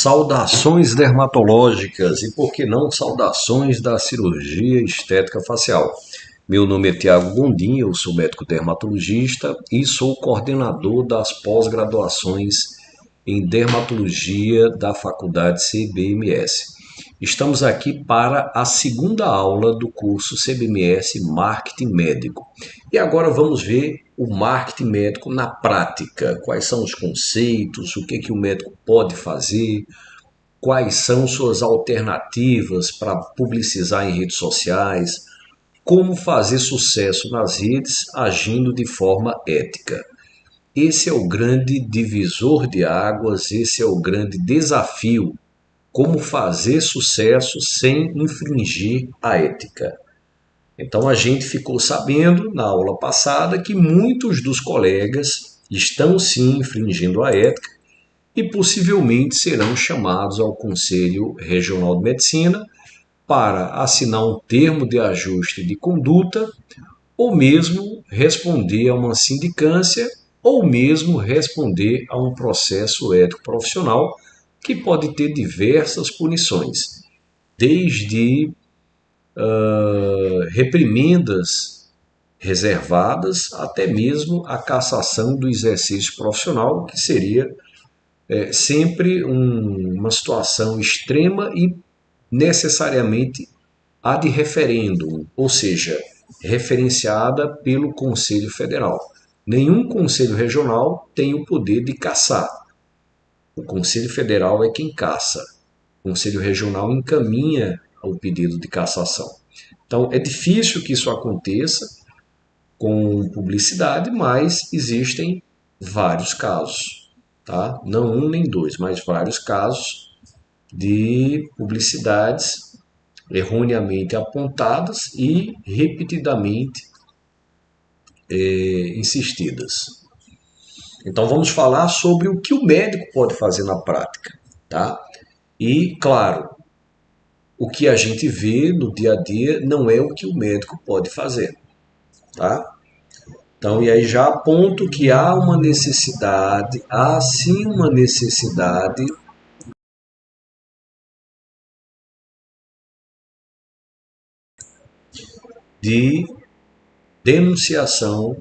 Saudações dermatológicas e, por que não, saudações da cirurgia estética facial. Meu nome é Tiago Gondim, eu sou médico dermatologista e sou coordenador das pós-graduações em dermatologia da Faculdade CBMS. Estamos aqui para a segunda aula do curso CBMS Marketing Médico. E agora vamos ver o marketing médico na prática. Quais são os conceitos, o que o médico pode fazer, quais são suas alternativas para publicizar em redes sociais, como fazer sucesso nas redes agindo de forma ética. Esse é o grande divisor de águas, esse é o grande desafio. Como fazer sucesso sem infringir a ética. Então a gente ficou sabendo na aula passada que muitos dos colegas estão sim infringindo a ética e possivelmente serão chamados ao Conselho Regional de Medicina para assinar um termo de ajuste de conduta ou mesmo responder a uma sindicância ou mesmo responder a um processo ético profissional que pode ter diversas punições, desde reprimendas reservadas até mesmo a cassação do exercício profissional, que seria sempre uma situação extrema e necessariamente a de referendo, ou seja, referenciada pelo Conselho Federal. Nenhum Conselho Regional tem o poder de cassar. O Conselho Federal é quem caça. O Conselho Regional encaminha o pedido de cassação. Então, é difícil que isso aconteça com publicidade, mas existem vários casos, tá? Não um nem dois, mas vários casos de publicidades erroneamente apontadas e repetidamente insistidas. Então vamos falar sobre o que o médico pode fazer na prática, tá? E, claro, o que a gente vê no dia a dia não é o que o médico pode fazer, tá? Então, e aí já aponto que há uma necessidade, há sim uma necessidade de denunciação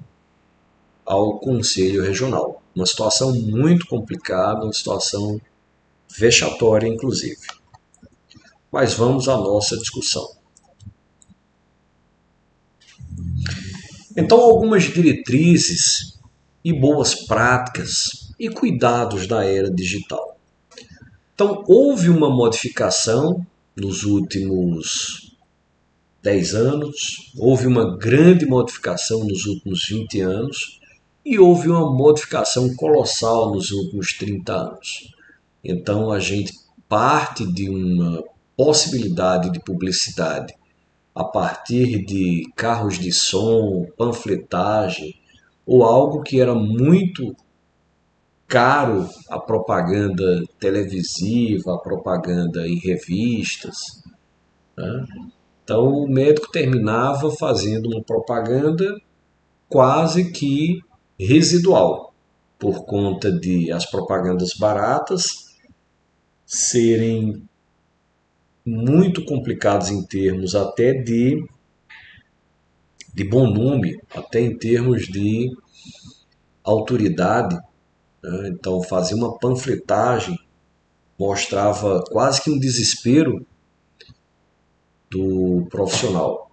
ao Conselho Regional. Uma situação muito complicada, uma situação vexatória, inclusive. Mas vamos à nossa discussão. Então, algumas diretrizes e boas práticas e cuidados da era digital. Então, houve uma modificação nos últimos 10 anos, houve uma grande modificação nos últimos 20 anos e houve uma modificação colossal nos últimos 30 anos. Então, a gente parte de uma possibilidade de publicidade a partir de carros de som, panfletagem, ou algo que era muito caro, a propaganda televisiva, a propaganda em revistas, né? Então o médico terminava fazendo uma propaganda quase que residual, por conta de as propagandas baratas serem muito complicadas em termos até de bom nome, até em termos de autoridade, né? Então fazia uma panfletagem, mostrava quase que um desespero do profissional.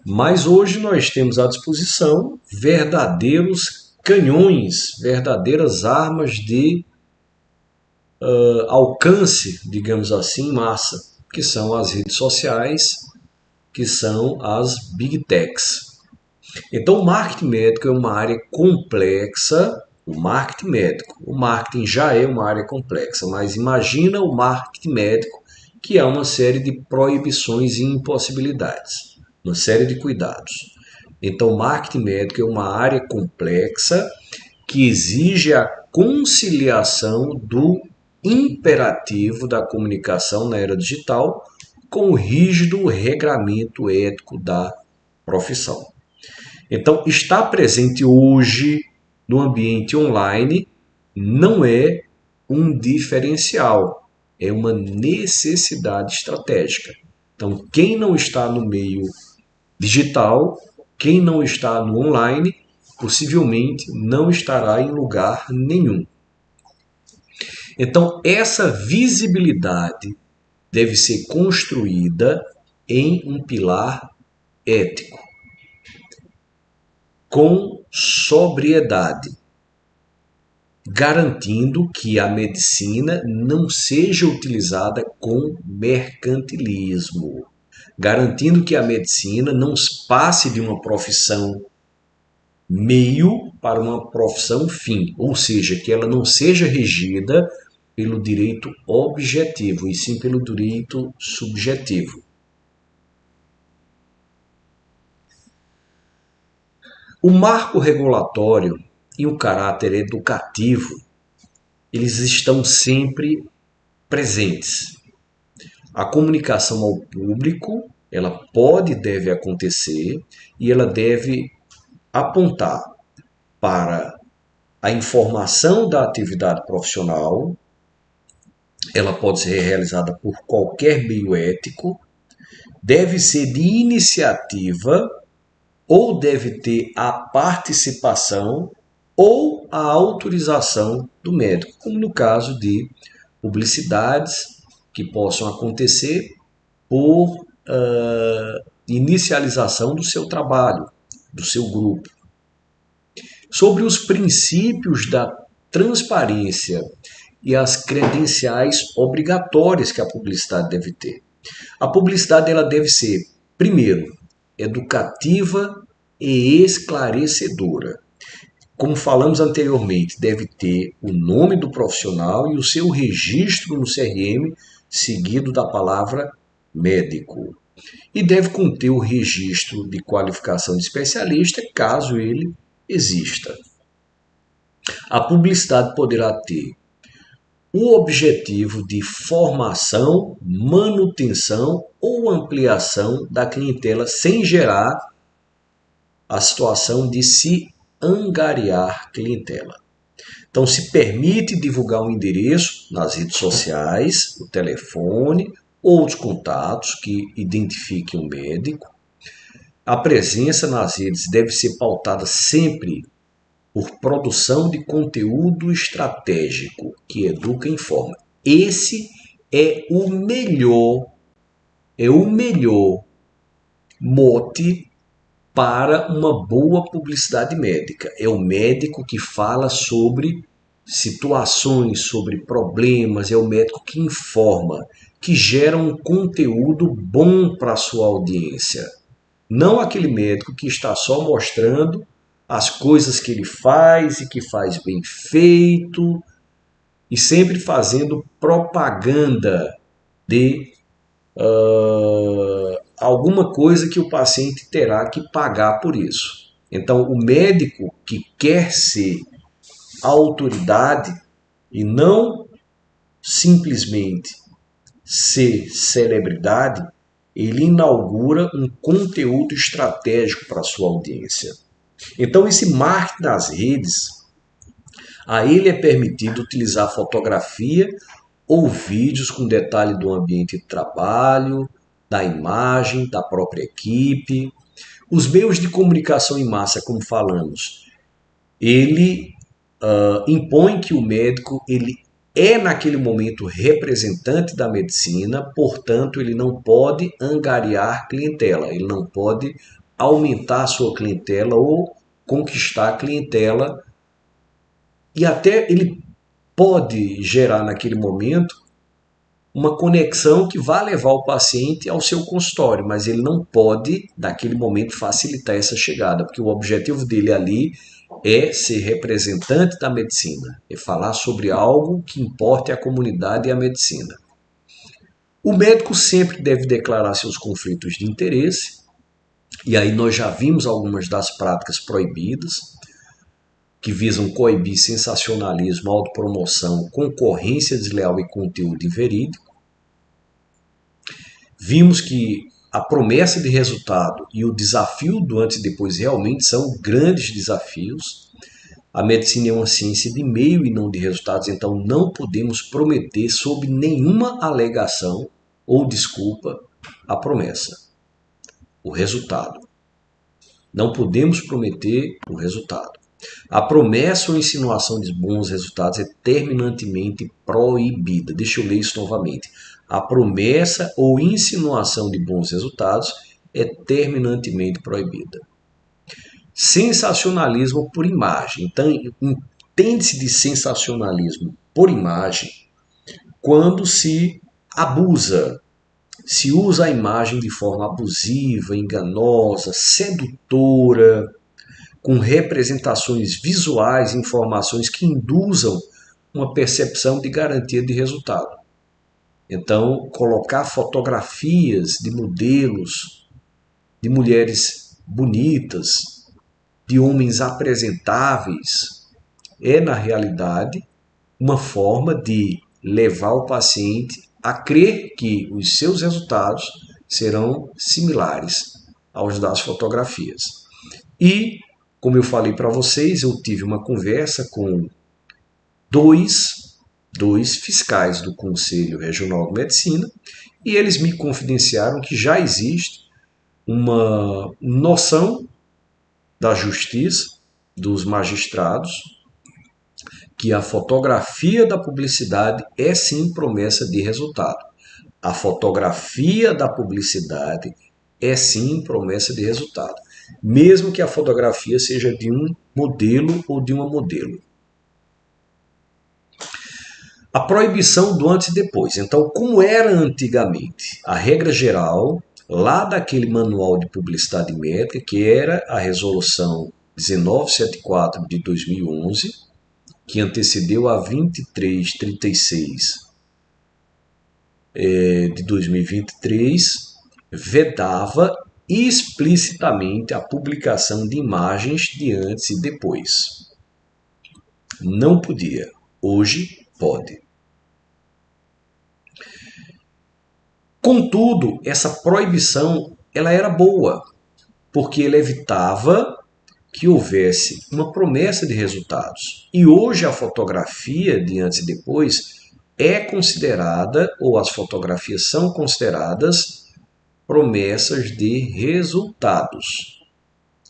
Mas hoje nós temos à disposição verdadeiros canhões, verdadeiras armas de alcance, digamos assim, em massa, que são as redes sociais, que são as big techs. Então o marketing médico é uma área complexa. O marketing já é uma área complexa, mas imagina o marketing médico, que há uma série de proibições e impossibilidades, uma série de cuidados. Então, o marketing médico é uma área complexa que exige a conciliação do imperativo da comunicação na era digital com o rígido regramento ético da profissão. Então, estar presente hoje no ambiente online não é um diferencial, é uma necessidade estratégica. Então, quem não está no meio digital, quem não está no online, possivelmente não estará em lugar nenhum. Então, essa visibilidade deve ser construída em um pilar ético, com sobriedade, garantindo que a medicina não seja utilizada com mercantilismo, garantindo que a medicina não passe de uma profissão meio para uma profissão fim, ou seja, que ela não seja regida pelo direito objetivo, e sim pelo direito subjetivo. O marco regulatório e o caráter educativo, eles estão sempre presentes. A comunicação ao público, ela pode e deve acontecer, e ela deve apontar para a informação da atividade profissional. Ela pode ser realizada por qualquer meio ético, deve ser de iniciativa ou deve ter a participação ou a autorização do médico, como no caso de publicidades que possam acontecer por inicialização do seu trabalho, do seu grupo. Sobre os princípios da transparência e as credenciais obrigatórias que a publicidade deve ter. A publicidade ela deve ser, primeiro, educativa e esclarecedora. Como falamos anteriormente, deve ter o nome do profissional e o seu registro no CRM, seguido da palavra médico. E deve conter o registro de qualificação de especialista, caso ele exista. A publicidade poderá ter o objetivo de formação, manutenção ou ampliação da clientela sem gerar a situação de se angariar clientela. Então, se permite divulgar um endereço nas redes sociais, o telefone, outros contatos que identifiquem o médico. A presença nas redes deve ser pautada sempre por produção de conteúdo estratégico que educa e informa. Esse é o melhor mote para uma boa publicidade médica. É o médico que fala sobre situações, sobre problemas, é o médico que informa, que gera um conteúdo bom para a sua audiência. Não aquele médico que está só mostrando as coisas que ele faz e que faz bem feito e sempre fazendo propaganda de alguma coisa que o paciente terá que pagar por isso. Então, o médico que quer ser autoridade e não simplesmente ser celebridade, ele inaugura um conteúdo estratégico para a sua audiência. Então, esse marketing nas redes, a ele é permitido utilizar fotografia ou vídeos com detalhe do ambiente de trabalho, da imagem, da própria equipe. Os meios de comunicação em massa, como falamos, ele impõe que o médico ele é naquele momento representante da medicina, portanto ele não pode angariar clientela, ele não pode aumentar a sua clientela ou conquistar a clientela, e até ele pode gerar naquele momento uma conexão que vai levar o paciente ao seu consultório, mas ele não pode, naquele momento, facilitar essa chegada, porque o objetivo dele ali é ser representante da medicina, é falar sobre algo que importe à comunidade e à medicina. O médico sempre deve declarar seus conflitos de interesse, e aí nós já vimos algumas das práticas proibidas, que visam coibir sensacionalismo, autopromoção, concorrência desleal e conteúdo inverídico. Vimos que a promessa de resultado e o desafio do antes e depois realmente são grandes desafios. A medicina é uma ciência de meio e não de resultados, então não podemos prometer sob nenhuma alegação ou desculpa a promessa, o resultado. Não podemos prometer o resultado. A promessa ou insinuação de bons resultados é terminantemente proibida. Deixa eu ler isso novamente. A promessa ou insinuação de bons resultados é terminantemente proibida. Sensacionalismo por imagem. Então, entende-se de sensacionalismo por imagem quando se abusa, se usa a imagem de forma abusiva, enganosa, sedutora, com representações visuais, informações que induzam uma percepção de garantia de resultado. Então, colocar fotografias de modelos, de mulheres bonitas, de homens apresentáveis, é, na realidade, uma forma de levar o paciente a crer que os seus resultados serão similares aos das fotografias. E, como eu falei para vocês, eu tive uma conversa com dois fiscais do Conselho Regional de Medicina e eles me confidenciaram que já existe uma noção da justiça, dos magistrados, que a fotografia da publicidade é sim promessa de resultado. A fotografia da publicidade é sim promessa de resultado, mesmo que a fotografia seja de um modelo ou de uma modelo. A proibição do antes e depois. Então, como era antigamente? A regra geral, lá daquele manual de publicidade médica, que era a resolução 1974 de 2011, que antecedeu a 2336 de 2023, vedava explicitamente a publicação de imagens de antes e depois. Não podia. Hoje pode. Contudo, essa proibição ela era boa, porque ela evitava que houvesse uma promessa de resultados. E hoje a fotografia de antes e depois é considerada, ou as fotografias são consideradas, promessas de resultados.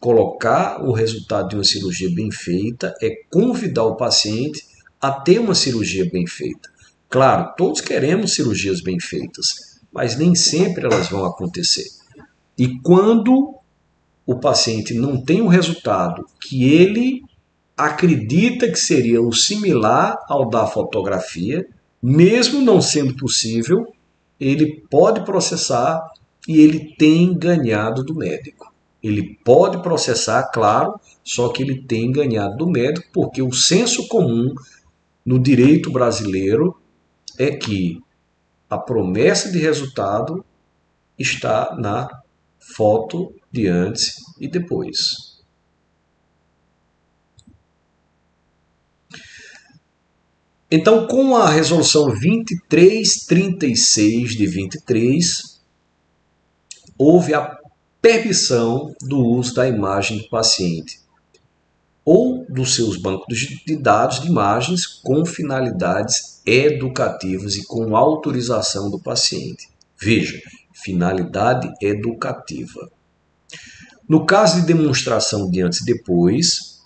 Colocar o resultado de uma cirurgia bem feita é convidar o paciente a ter uma cirurgia bem feita. Claro, todos queremos cirurgias bem feitas, mas nem sempre elas vão acontecer. E quando o paciente não tem um resultado que ele acredita que seria o similar ao da fotografia, mesmo não sendo possível, ele pode processar e ele tem ganhado do médico. Ele pode processar, claro, só que ele tem ganhado do médico, porque o senso comum no direito brasileiro é que a promessa de resultado está na foto de antes e depois. Então, com a resolução 2336 de 23, houve a permissão do uso da imagem do paciente ou dos seus bancos de dados de imagens com finalidades educativas e com autorização do paciente. Veja, finalidade educativa. No caso de demonstração de antes e depois,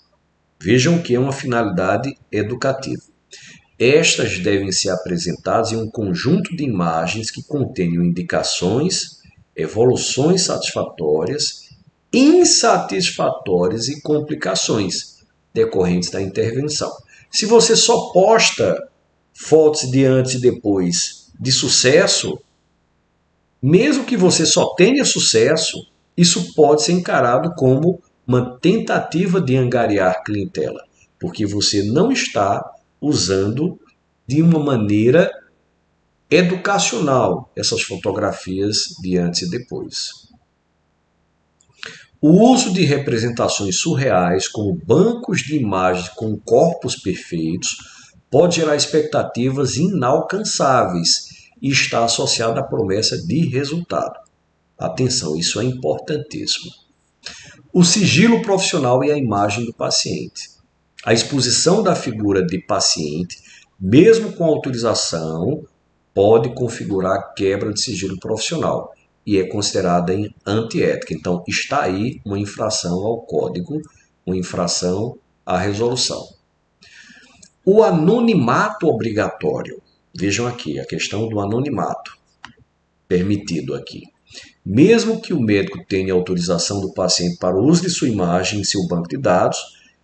vejam que é uma finalidade educativa. Estas devem ser apresentadas em um conjunto de imagens que contenham indicações, evoluções satisfatórias, insatisfatórias e complicações decorrentes da intervenção. Se você só posta fotos de antes e depois de sucesso, mesmo que você só tenha sucesso, isso pode ser encarado como uma tentativa de angariar clientela, porque você não está usando de uma maneira educacional essas fotografias de antes e depois. O uso de representações surreais, como bancos de imagens com corpos perfeitos, pode gerar expectativas inalcançáveis e está associado à promessa de resultado. Atenção, isso é importantíssimo. O sigilo profissional e a imagem do paciente. A exposição da figura de paciente, mesmo com autorização, pode configurar quebra de sigilo profissional e é considerada antiética. Então, está aí uma infração ao código, uma infração à resolução. O anonimato obrigatório. Vejam aqui a questão do anonimato permitido aqui. Mesmo que o médico tenha autorização do paciente para o uso de sua imagem em seu banco de dados,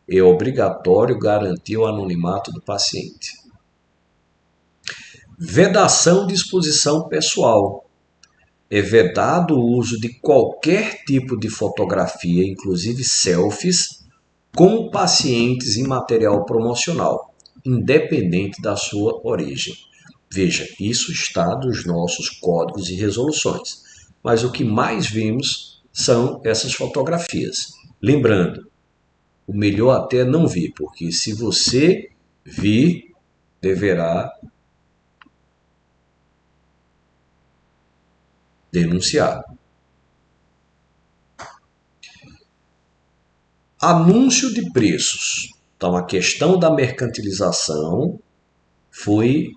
é obrigatório garantir o anonimato do paciente. Vedação de exposição pessoal. É vedado o uso de qualquer tipo de fotografia, inclusive selfies, com pacientes em material promocional, independente da sua origem. Veja, isso está nos nossos códigos e resoluções, mas o que mais vemos são essas fotografias. Lembrando, o melhor até não vir, porque se você vir, deverá denunciar. Anúncio de preços. Então, a questão da mercantilização foi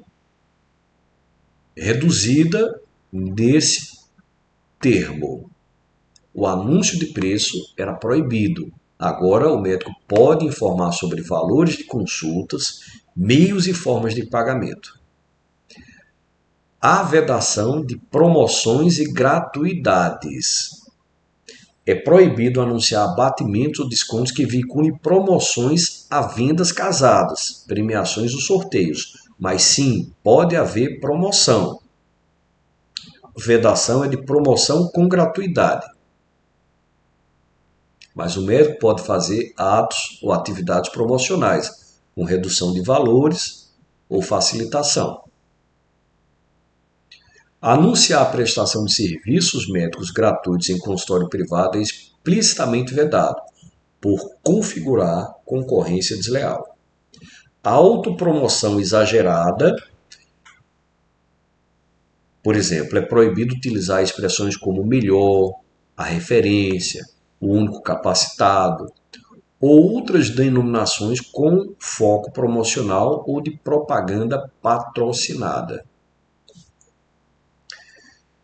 reduzida nesse termo. O anúncio de preço era proibido. Agora, o médico pode informar sobre valores de consultas, meios e formas de pagamento. A vedação de promoções e gratuidades. É proibido anunciar abatimentos ou descontos que vinculem promoções a vendas casadas, premiações ou sorteios. Mas sim, pode haver promoção. Vedação é de promoção com gratuidade. Mas o médico pode fazer atos ou atividades promocionais, com redução de valores ou facilitação. Anunciar a prestação de serviços médicos gratuitos em consultório privado é explicitamente vedado, por configurar concorrência desleal. A autopromoção exagerada, por exemplo, é proibido utilizar expressões como o melhor, a referência, o único capacitado, ou outras denominações com foco promocional ou de propaganda patrocinada.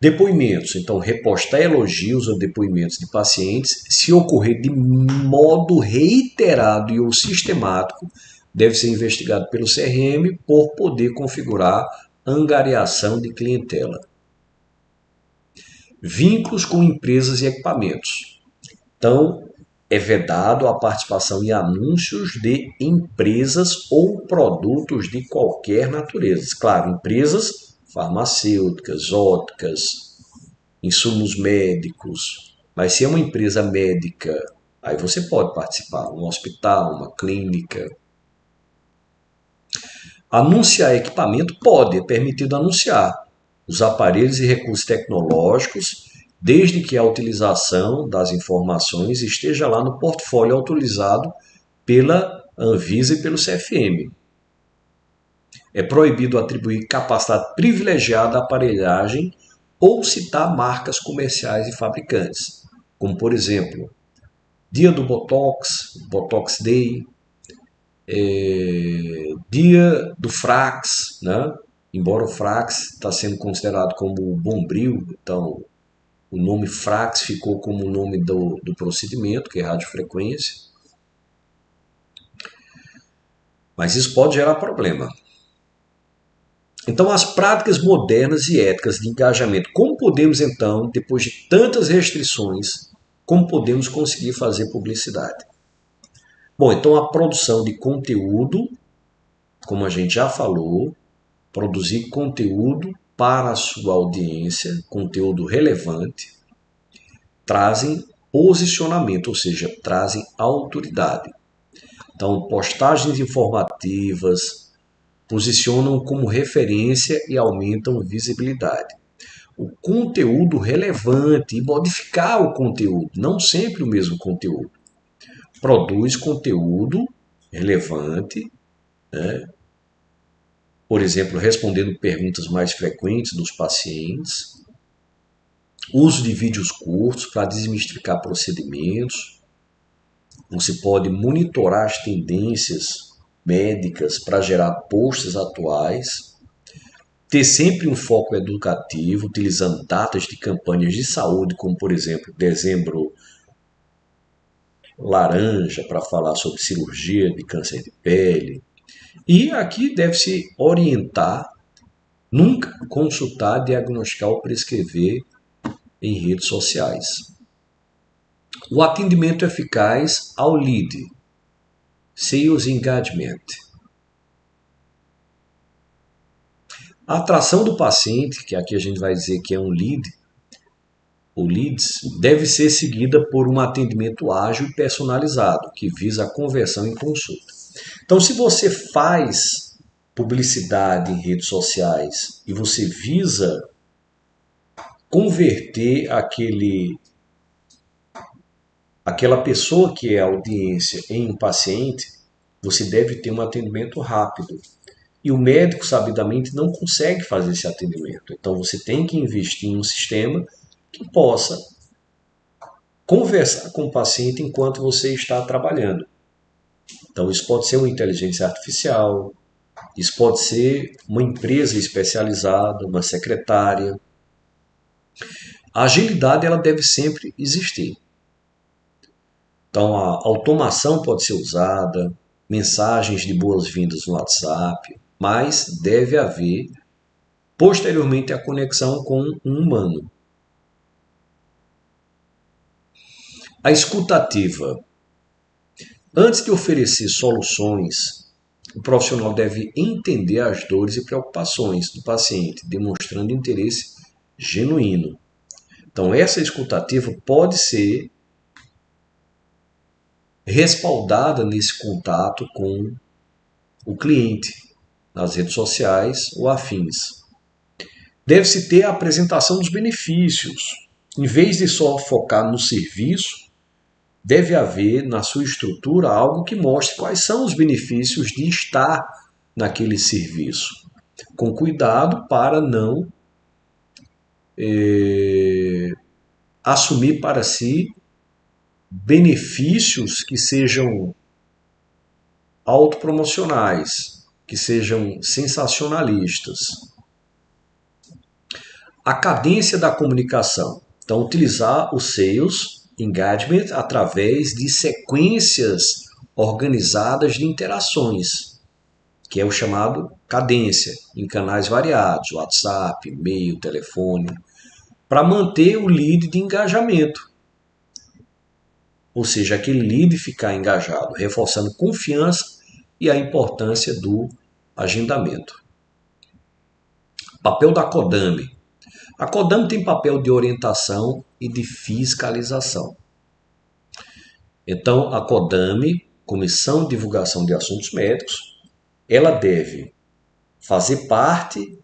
Depoimentos. Então, repostar elogios ou depoimentos de pacientes, se ocorrer de modo reiterado e ou sistemático, deve ser investigado pelo CRM por poder configurar angariação de clientela. Vínculos com empresas e equipamentos. Então, é vedado a participação em anúncios de empresas ou produtos de qualquer natureza. Claro, empresas farmacêuticas, óticas, insumos médicos. Mas se é uma empresa médica, aí você pode participar, um hospital, uma clínica. Anunciar equipamento pode, é permitido anunciar os aparelhos e recursos tecnológicos, desde que a utilização das informações esteja lá no portfólio autorizado pela Anvisa e pelo CFM. É proibido atribuir capacidade privilegiada à aparelhagem ou citar marcas comerciais e fabricantes, como, por exemplo, dia do Botox, Botox Day, dia do Frax, né? Embora o Frax está sendo considerado como Bombril, então o nome Frax ficou como o nome do procedimento, que é radiofrequência. Mas isso pode gerar problema. Então, as práticas modernas e éticas de engajamento. Como podemos, então, depois de tantas restrições, como podemos conseguir fazer publicidade? Bom, então a produção de conteúdo, como a gente já falou, produzir conteúdo para a sua audiência, conteúdo relevante, trazem posicionamento, ou seja, trazem autoridade. Então, postagens informativas posicionam como referência e aumentam visibilidade. O conteúdo relevante e modificar o conteúdo, não sempre o mesmo conteúdo. Produz conteúdo relevante, né? Por exemplo, respondendo perguntas mais frequentes dos pacientes, uso de vídeos curtos para desmistificar procedimentos, Você pode monitorar as tendências médicas para gerar posts atuais, ter sempre um foco educativo, utilizando datas de campanhas de saúde, como por exemplo, dezembro laranja, para falar sobre cirurgia de câncer de pele. E aqui deve-se orientar, nunca consultar, diagnosticar ou prescrever em redes sociais. O atendimento eficaz ao lead, Sales Engagement. A atração do paciente, que aqui a gente vai dizer que é um lead, o leads, deve ser seguida por um atendimento ágil e personalizado, que visa a conversão em consulta. Então, se você faz publicidade em redes sociais e você visa converter aquela pessoa que é a audiência em um paciente, você deve ter um atendimento rápido. E o médico, sabidamente, não consegue fazer esse atendimento. Então, você tem que investir em um sistema que possa conversar com o paciente enquanto você está trabalhando. Então, isso pode ser uma inteligência artificial, isso pode ser uma empresa especializada, uma secretária. A agilidade ela deve sempre existir. Então, a automação pode ser usada, mensagens de boas-vindas no WhatsApp, mas deve haver, posteriormente, a conexão com um humano. A escutativa. Antes de oferecer soluções, o profissional deve entender as dores e preocupações do paciente, demonstrando interesse genuíno. Então, essa escutativa pode ser respaldada nesse contato com o cliente, nas redes sociais ou afins. Deve-se ter a apresentação dos benefícios. Em vez de só focar no serviço, deve haver na sua estrutura algo que mostre quais são os benefícios de estar naquele serviço, com cuidado para não assumir para si benefícios que sejam autopromocionais, que sejam sensacionalistas. A cadência da comunicação. Então, utilizar o Sales Engagement através de sequências organizadas de interações, que é o chamado cadência, em canais variados, WhatsApp, e-mail, telefone, para manter o lead de engajamento. Ou seja, aquele lead ficar engajado, reforçando confiança e a importância do agendamento. Papel da Codame. A Codame tem papel de orientação e de fiscalização. Então, a Codame, Comissão de Divulgação de Assuntos Médicos, ela deve fazer parte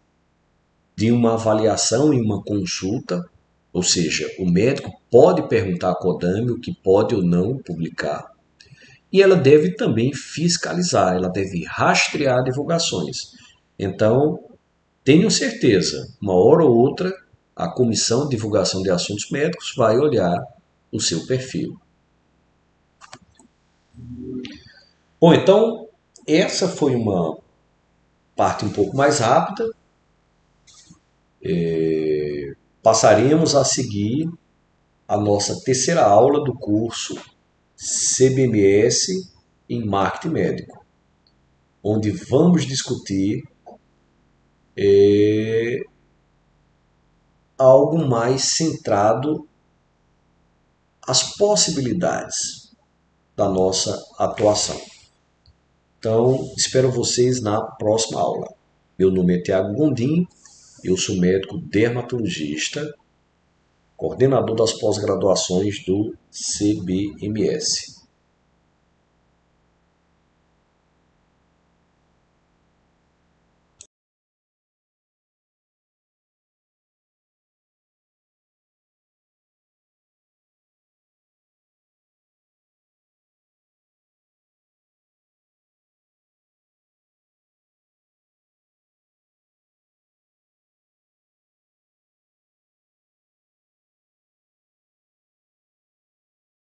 de uma avaliação e uma consulta, ou seja, o médico pode perguntar à Codame o que pode ou não publicar, e ela deve também fiscalizar, ela deve rastrear divulgações. Então, tenho certeza, uma hora ou outra, a Comissão de Divulgação de Assuntos Médicos vai olhar o seu perfil. Bom, então, essa foi uma parte um pouco mais rápida. Passaremos a seguir a nossa terceira aula do curso CBMS em Marketing Médico, onde vamos discutir algo mais centrado às possibilidades da nossa atuação. Então, espero vocês na próxima aula. Meu nome é Tiago Gondim, eu sou médico dermatologista, coordenador das pós-graduações do CBMS.